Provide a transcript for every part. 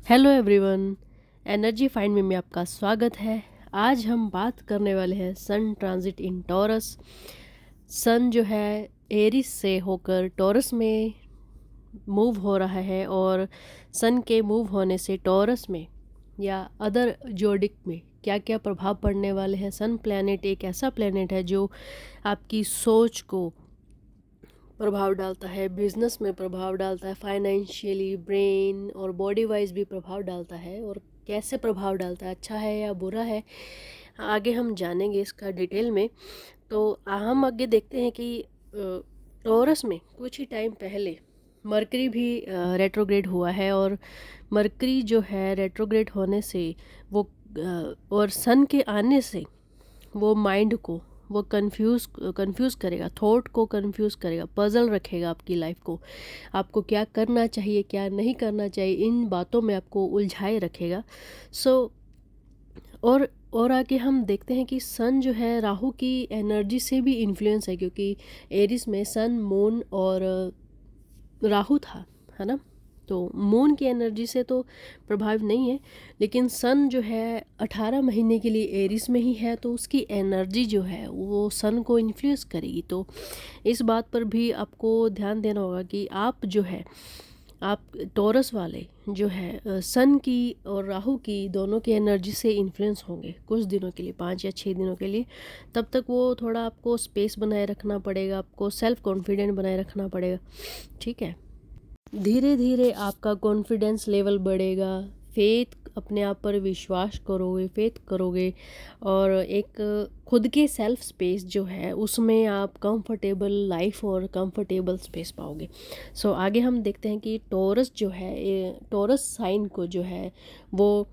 Hello everyone, energy find में आपका स्वागत है। आज हम बात करने वाले हैं सन ट्रांजिट इन टॉरस। सन जो है एरिस से होकर टॉरस में मूव हो रहा है और सन के मूव होने से टॉरस में या अदर जोडिक में क्या क्या प्रभाव पड़ने वाले हैं। सन प्लैनेट एक ऐसा प्लैनेट है जो आपकी सोच को प्रभाव डालता है, बिजनेस में प्रभाव डालता है, फाइनेंशियली, ब्रेन और बॉडी वाइज भी प्रभाव डालता है। और कैसे प्रभाव डालता है, अच्छा है या बुरा है, आगे हम जानेंगे इसका डिटेल में। तो हम आगे देखते हैं कि टॉरस में कुछ ही टाइम पहले मरकरी भी रेट्रोग्रेड हुआ है। और मरकरी जो है रेट्रोग्रेड होने से वो और सन के आने से वो माइंड को वो कंफ्यूज करेगा, थॉट को कंफ्यूज करेगा, पजल रखेगा आपकी लाइफ को। आपको क्या करना चाहिए, क्या नहीं करना चाहिए, इन बातों में आपको उलझाए रखेगा। सो और आगे हम देखते हैं कि सन जो है राहु की एनर्जी से भी इन्फ्लुएंस है, क्योंकि एरिस में सन, मून और राहु था, है ना। तो मून की एनर्जी से तो प्रभावित नहीं है, लेकिन सन जो है 18 महीने के लिए एरिस में ही है, तो उसकी एनर्जी जो है वो सन को इन्फ्लुएंस करेगी। तो इस बात पर भी आपको ध्यान देना होगा कि आप जो है, आप टॉरस वाले जो है सन की और राहु की दोनों की एनर्जी से इन्फ्लुएंस होंगे कुछ दिनों के लिए, 5 या 6 दिनों के लिए। तब तक वो थोड़ा आपको स्पेस बनाए रखना पड़ेगा, आपको सेल्फ कॉन्फिडेंट बनाए रखना पड़ेगा, ठीक है। धीरे धीरे आपका कॉन्फिडेंस लेवल बढ़ेगा, फेथ, अपने आप पर विश्वास करोगे, फेथ करोगे, और एक खुद के सेल्फ स्पेस जो है उसमें आप कंफर्टेबल लाइफ और कंफर्टेबल स्पेस पाओगे। सो आगे हम देखते हैं कि टॉरस जो है, टॉरस साइन को जो है वो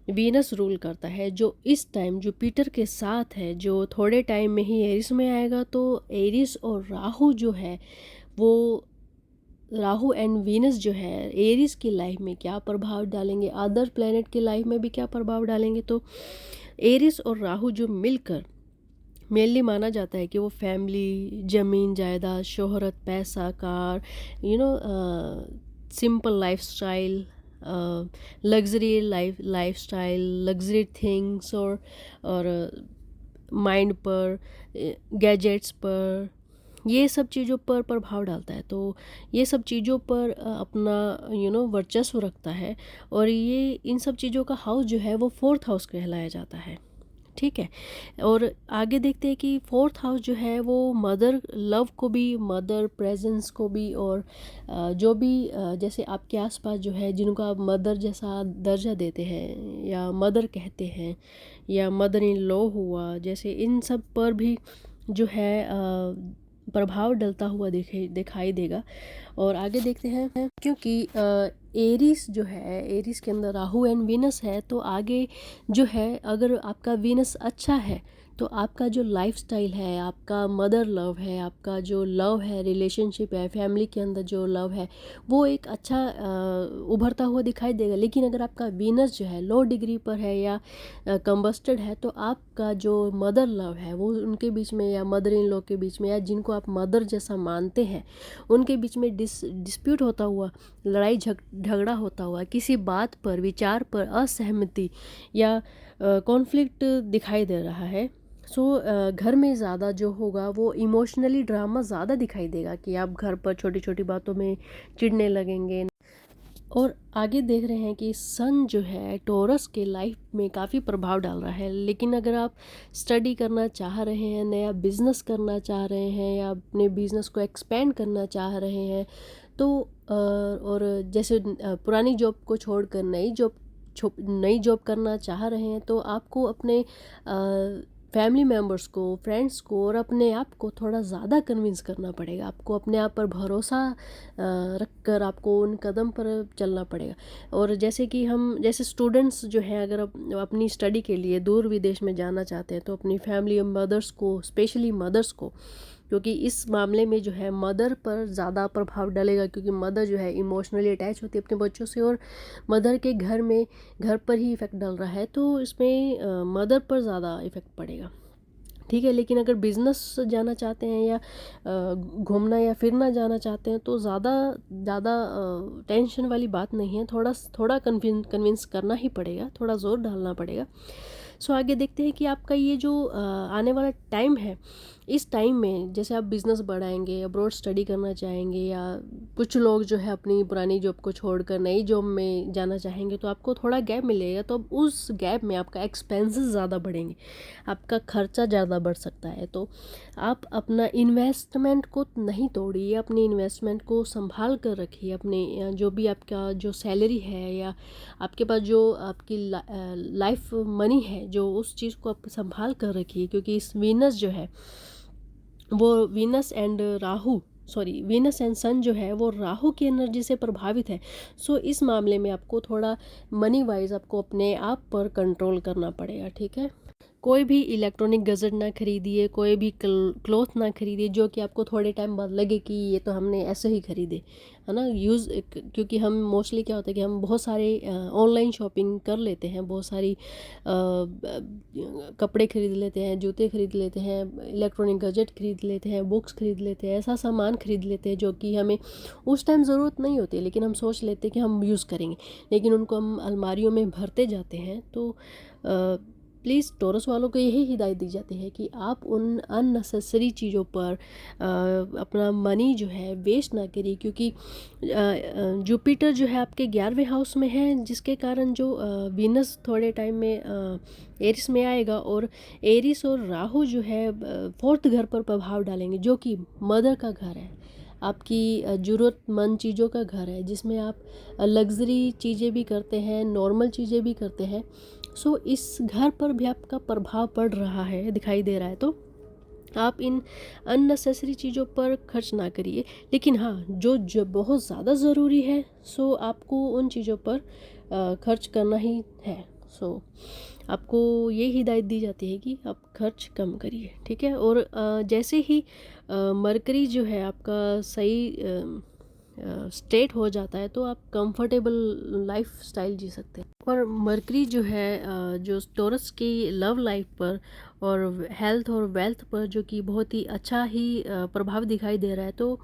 वीनस रूल करता है, जो इस टाइम जुपिटर के साथ है, जो थोड़े टाइम में ही एरिस में आएगा। तो एरिस और राहु जो है वो, राहु एंड वीनस जो है एरिस की लाइफ में क्या प्रभाव डालेंगे, अदर प्लेनेट की लाइफ में भी क्या प्रभाव डालेंगे। तो एरिस और राहु जो मिलकर मेनली माना जाता है कि वो फैमिली, ज़मीन जायदाद, शोहरत, पैसा, car, simple life style, luxury life style, luxury things, और माइंड पर, गैजेट्स पर, ये सब चीज़ों पर प्रभाव डालता है। तो ये सब चीज़ों पर अपना वर्चस्व रखता है। और ये इन सब चीज़ों का हाउस जो है वो फोर्थ हाउस कहलाया जाता है, ठीक है। और आगे देखते हैं कि फोर्थ हाउस जो है वो मदर लव को भी, मदर प्रेजेंस को भी, और जो भी जैसे आपके आसपास जो है जिनको आप मदर जैसा दर्जा देते हैं या मदर कहते हैं, या मदर इन लॉ हुआ, जैसे इन सब पर भी जो है प्रभाव डलता हुआ दिखाई देगा। और आगे देखते हैं, क्योंकि एरिस जो है, एरिस के अंदर राहु एंड वीनस है, तो आगे जो है अगर आपका वीनस अच्छा है तो आपका जो लाइफस्टाइल है, आपका मदर लव है, आपका जो लव है, रिलेशनशिप है, फैमिली के अंदर जो लव है, वो एक अच्छा उभरता हुआ दिखाई देगा। लेकिन अगर आपका वीनस जो है लो डिग्री पर है या कंबस्टेड है, तो आपका जो मदर लव है वो उनके बीच में, या मदर इन लॉ के बीच में, या जिनको आप मदर जैसा मानते हैं उनके बीच में डिस्प्यूट होता हुआ, लड़ाई झगड़ा होता हुआ, किसी बात पर, विचार पर असहमति या कॉन्फ्लिक्ट दिखाई दे रहा है। सो घर में ज़्यादा जो होगा वो इमोशनली ड्रामा ज़्यादा दिखाई देगा, कि आप घर पर छोटी छोटी बातों में चिढ़ने लगेंगे। और आगे देख रहे हैं कि सन जो है टॉरस के लाइफ में काफ़ी प्रभाव डाल रहा है। लेकिन अगर आप स्टडी करना चाह रहे हैं, नया बिजनेस करना चाह रहे हैं, या अपने बिजनेस को एक्सपेंड करना चाह रहे हैं, तो और जैसे पुरानी जॉब को छोड़कर नई जॉब करना चाह रहे हैं, तो आपको अपने फैमिली मेम्बर्स को, फ्रेंड्स को और अपने आप को थोड़ा ज़्यादा कन्विंस करना पड़ेगा। आपको अपने आप पर भरोसा रख कर आपको उन कदम पर चलना पड़ेगा। और जैसे कि हम, जैसे स्टूडेंट्स जो हैं, अगर अपनी स्टडी के लिए दूर विदेश में जाना चाहते हैं, तो अपनी फैमिली मदर्स को, स्पेशली मदर्स को, क्योंकि इस मामले में जो है मदर पर ज़्यादा प्रभाव डालेगा, क्योंकि मदर जो है इमोशनली अटैच होती है अपने बच्चों से, और मदर के घर पर ही इफ़ेक्ट डाल रहा है, तो इसमें मदर पर ज़्यादा इफ़ेक्ट पड़ेगा, ठीक है। लेकिन अगर बिज़नेस जाना चाहते हैं या घूमना या फिरना जाना चाहते हैं तो ज़्यादा ज़्यादा टेंशन वाली बात नहीं है, थोड़ा थोड़ा कन्विंस करना ही पड़ेगा, थोड़ा ज़ोर डालना पड़ेगा। सो आगे देखते हैं कि आपका ये जो आने वाला टाइम है, इस टाइम में जैसे आप बिज़नेस बढ़ाएंगे, अब्रॉड स्टडी करना चाहेंगे, या कुछ लोग जो है अपनी पुरानी जॉब को छोड़कर नई जॉब में जाना चाहेंगे, तो आपको थोड़ा गैप मिलेगा। तो अब उस गैप में आपका एक्सपेंसेस ज़्यादा बढ़ेंगे, आपका खर्चा ज़्यादा बढ़ सकता है। तो आप अपना इन्वेस्टमेंट को नहीं तोड़िए, अपनी इन्वेस्टमेंट को संभाल कर रखिए। अपने जो भी आपका जो सैलरी है या आपके पास जो आपकी लाइफ मनी है, जो उस चीज़ को आप संभाल कर रखिए, क्योंकि इस वीनस जो है वो वीनस एंड सन जो है वो राहु की एनर्जी से प्रभावित है। सो इस मामले में आपको थोड़ा मनी वाइज आपको अपने आप पर कंट्रोल करना पड़ेगा, ठीक है। कोई भी इलेक्ट्रॉनिक गैजेट ना खरीदिए, कोई भी क्लॉथ ना खरीदिए जो कि आपको थोड़े टाइम बाद लगे कि ये तो हमने ऐसे ही खरीदे, है ना। क्योंकि हम मोस्टली क्या होता है कि हम बहुत सारे ऑनलाइन शॉपिंग कर लेते हैं, बहुत सारी कपड़े खरीद लेते हैं, जूते खरीद लेते हैं, इलेक्ट्रॉनिक गैजेट खरीद लेते हैं, बुक्स खरीद लेते हैं, ऐसा सामान खरीद लेते हैं जो कि हमें उस टाइम ज़रूरत नहीं होती, लेकिन हम सोच लेते हैं कि हम यूज़ करेंगे, लेकिन उनको हम अलमारियों में भरते जाते हैं। तो प्लीज़ टॉरस वालों को यही हिदायत दी जाती है कि आप उन अननेसेसरी चीज़ों पर अपना मनी जो है वेस्ट ना करिए, क्योंकि जुपिटर जो है आपके 11वें हाउस में है, जिसके कारण जो वीनस थोड़े टाइम में एरिस में आएगा, और एरिस और राहु जो है 4th घर पर प्रभाव डालेंगे, जो कि मदर का घर है, आपकी ज़रूरतमंद चीज़ों का घर है, जिसमें आप लग्जरी चीज़ें भी करते हैं, नॉर्मल चीज़ें भी करते हैं। सो इस घर पर भी आपका प्रभाव पड़ रहा है, दिखाई दे रहा है। तो आप इन अननेसेसरी चीज़ों पर खर्च ना करिए, लेकिन हाँ, जो बहुत ज़्यादा ज़रूरी है सो आपको उन चीज़ों पर खर्च करना ही है। सो आपको ये हिदायत दी जाती है कि आप खर्च कम करिए, ठीक है। और जैसे ही मरकरी जो है आपका सही स्टेट हो जाता है, तो आप कंफर्टेबल लाइफ स्टाइल जी सकते हैं। और मरकरी जो है जो टॉरस की लव लाइफ पर और हेल्थ और वेल्थ पर जो कि बहुत ही अच्छा ही प्रभाव दिखाई दे रहा है, तो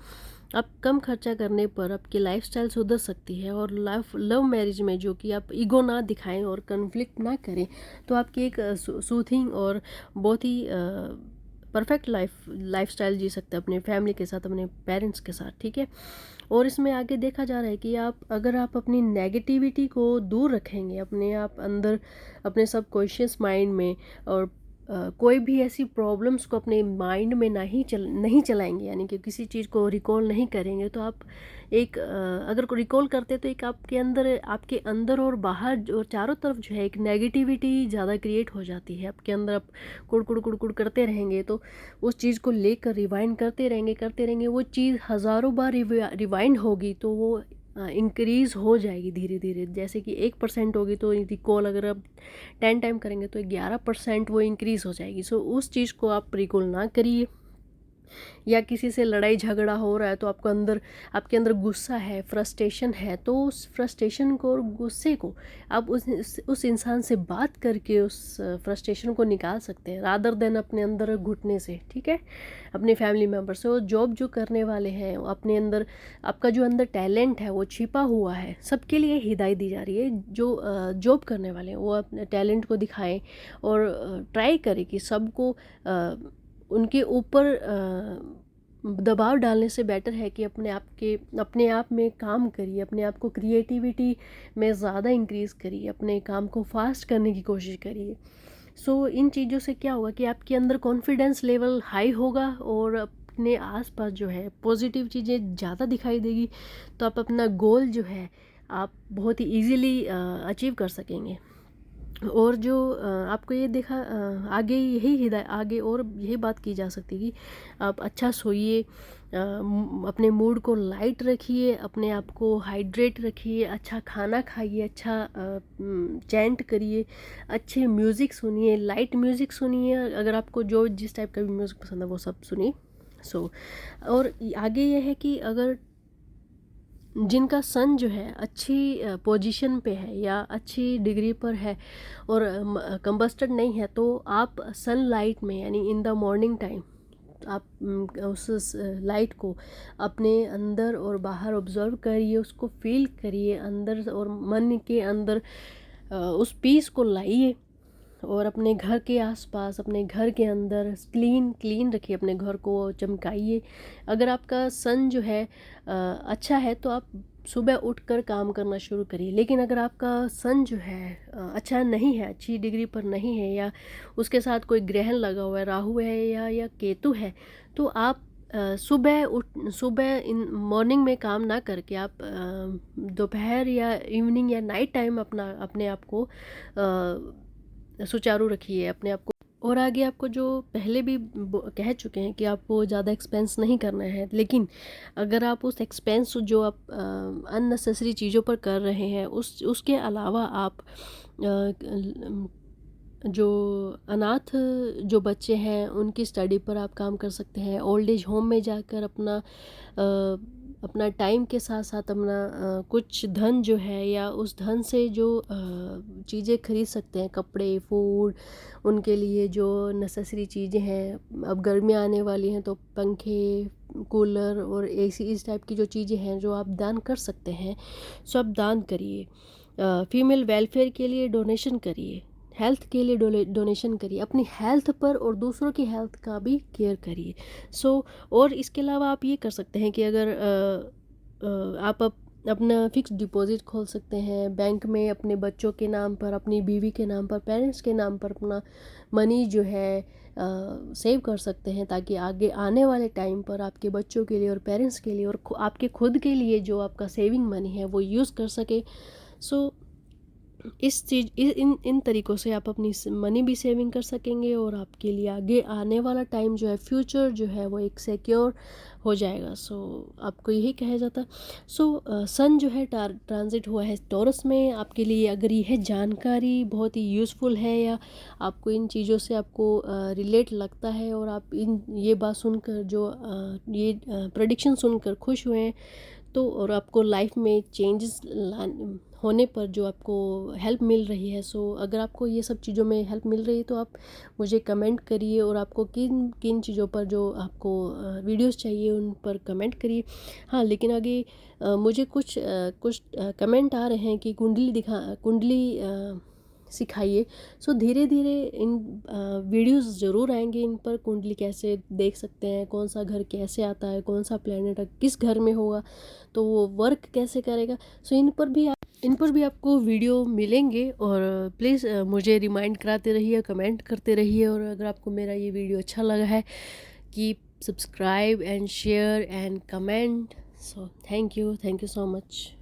आप कम खर्चा करने पर आपकी लाइफस्टाइल सुधर सकती है। और लव मैरिज में जो कि आप ईगो ना दिखाएं और कन्फ्लिक्ट ना करें, तो आपकी एक सूथिंग और बहुत ही परफेक्ट लाइफस्टाइल जी सकते हैं अपने फैमिली के साथ, अपने पेरेंट्स के साथ, ठीक है। और इसमें आगे देखा जा रहा है कि अगर आप अपनी नेगेटिविटी को दूर रखेंगे अपने आप अंदर, अपने सबकॉन्शियस माइंड में, और कोई भी ऐसी प्रॉब्लम्स को अपने माइंड में नहीं चलाएंगे, यानी कि किसी चीज़ को रिकॉल नहीं करेंगे, तो आप एक अगर को रिकॉल करते तो एक आपके अंदर और बाहर और चारों तरफ जो है एक नेगेटिविटी ज़्यादा क्रिएट हो जाती है आपके अंदर। आप कुड़ कुड़ करते रहेंगे, तो उस चीज़ को लेकर रिवाइंड करते रहेंगे, वो चीज़ हज़ारों बार रिवाइंड होगी, तो वो इंक्रीज़ हो जाएगी धीरे धीरे। जैसे कि 1% होगी, तो रिकॉल अगर आप 10 टाइम करेंगे तो 11% वो इंक्रीज़ हो जाएगी। सो उस चीज़ को आप रिकॉल ना करिए। या किसी से लड़ाई झगड़ा हो रहा है तो आपके अंदर गुस्सा है, फ्रस्ट्रेशन है, तो उस फ्रस्ट्रेशन को और गुस्से को आप उस इंसान से बात करके उस फ्रस्ट्रेशन को निकाल सकते हैं, रादर देन अपने अंदर घुटने से, ठीक है, अपने फैमिली मेम्बर से। और जॉब जो करने वाले हैं अपने अंदर, आपका जो अंदर टैलेंट है वो छिपा हुआ है, सबके लिए हिदायत दी जा रही है। जो जॉब करने वाले हैं वो अपने टैलेंट को दिखाएं और ट्राई करें कि सबको उनके ऊपर दबाव डालने से बेटर है कि अपने आप में काम करिए, अपने आप को क्रिएटिविटी में ज़्यादा इंक्रीज़ करिए, अपने काम को फास्ट करने की कोशिश करिए। सो इन चीज़ों से क्या होगा कि आपके अंदर कॉन्फिडेंस लेवल हाई होगा और अपने आसपास जो है पॉजिटिव चीज़ें ज़्यादा दिखाई देगी, तो आप अपना गोल जो है आप बहुत ही ईजीली अचीव कर सकेंगे। और जो आपको ये देखा आगे और यही बात की जा सकती है कि आप अच्छा सोइए, अपने मूड को लाइट रखिए, अपने आप को हाइड्रेट रखिए, अच्छा खाना खाइए, अच्छा चैंट करिए, अच्छे म्यूज़िक सुनिए, लाइट म्यूज़िक सुनिए, अगर आपको जो जिस टाइप का भी म्यूज़िक पसंद है वो सब सुनिए। और आगे ये है कि अगर जिनका सन जो है अच्छी पोजीशन पे है या अच्छी डिग्री पर है और कंबस्टेड नहीं है, तो आप सनलाइट में यानी इन द मॉर्निंग टाइम आप उस लाइट को अपने अंदर और बाहर ऑब्जर्व करिए, उसको फील करिए अंदर और मन के अंदर, उस पीस को लाइए और अपने घर के आसपास, अपने घर के अंदर क्लीन रखिए, अपने घर को चमकाइए। अगर आपका सन जो है अच्छा है तो आप सुबह उठकर काम करना शुरू करिए। लेकिन अगर आपका सन जो है अच्छा नहीं है, अच्छी डिग्री पर नहीं है, या उसके साथ कोई ग्रहण लगा हुआ है, राहु है या केतु है, तो आप सुबह इन मॉर्निंग में काम ना करके आप दोपहर या इवनिंग या नाइट टाइम अपने आप को सुचारू रखिए अपने आप को। और आगे आपको जो पहले भी कह चुके हैं कि आपको ज़्यादा एक्सपेंस नहीं करना है, लेकिन अगर आप उस एक्सपेंस जो आप अननेसेसरी चीज़ों पर कर रहे हैं, उसके अलावा आप जो अनाथ जो बच्चे हैं उनकी स्टडी पर आप काम कर सकते हैं। ओल्ड एज होम में जाकर अपना टाइम के साथ साथ अपना कुछ धन जो है, या उस धन से जो चीज़ें खरीद सकते हैं, कपड़े, फूड, उनके लिए जो नेसेसरी चीज़ें हैं। अब गर्मियाँ आने वाली हैं तो पंखे, कूलर और एसी, इस टाइप की जो चीज़ें हैं जो आप दान कर सकते हैं, सो आप दान करिए। फीमेल वेलफेयर के लिए डोनेशन करिए, हेल्थ के लिए डोनेशन करिए, अपनी हेल्थ पर और दूसरों की हेल्थ का भी केयर करिए। और इसके अलावा आप ये कर सकते हैं कि अगर आप अपना फिक्स डिपॉजिट खोल सकते हैं बैंक में, अपने बच्चों के नाम पर, अपनी बीवी के नाम पर, पेरेंट्स के नाम पर अपना मनी जो है सेव कर सकते हैं, ताकि आगे आने वाले टाइम पर आपके बच्चों के लिए और पेरेंट्स के लिए और आपके खुद के लिए जो आपका सेविंग मनी है वो यूज़ कर सके। सो इन तरीक़ों से आप अपनी मनी भी सेविंग कर सकेंगे और आपके लिए आगे आने वाला टाइम जो है, फ्यूचर जो है, वो एक सिक्योर हो जाएगा। सो आपको यही कहा जाता है। सन जो है ट्रांजिट हुआ है टॉरस में, आपके लिए अगर ये जानकारी बहुत ही यूज़फुल है या आपको इन चीज़ों से आपको रिलेट लगता है और आप ये बात सुनकर जो ये प्रेडिक्शन सुनकर खुश हुए हैं, तो और आपको लाइफ में चेंजेस होने पर जो आपको हेल्प मिल रही है, सो अगर आपको ये सब चीज़ों में हेल्प मिल रही है तो आप मुझे कमेंट करिए, और आपको किन किन चीज़ों पर जो आपको वीडियोस चाहिए उन पर कमेंट करिए। हाँ, लेकिन आगे मुझे कुछ कमेंट आ रहे हैं कि कुंडली सिखाइए। सो धीरे धीरे इन वीडियोस ज़रूर आएंगे, इन पर कुंडली कैसे देख सकते हैं, कौन सा घर कैसे आता है, कौन सा प्लेनेट किस घर में होगा, तो वो वर्क कैसे करेगा। सो इन पर भी आपको वीडियो मिलेंगे। और प्लीज़ मुझे रिमाइंड कराते रहिए, कमेंट करते रहिए, और अगर आपको मेरा ये वीडियो अच्छा लगा है, keep subscribe and share and comment. So thank you so much.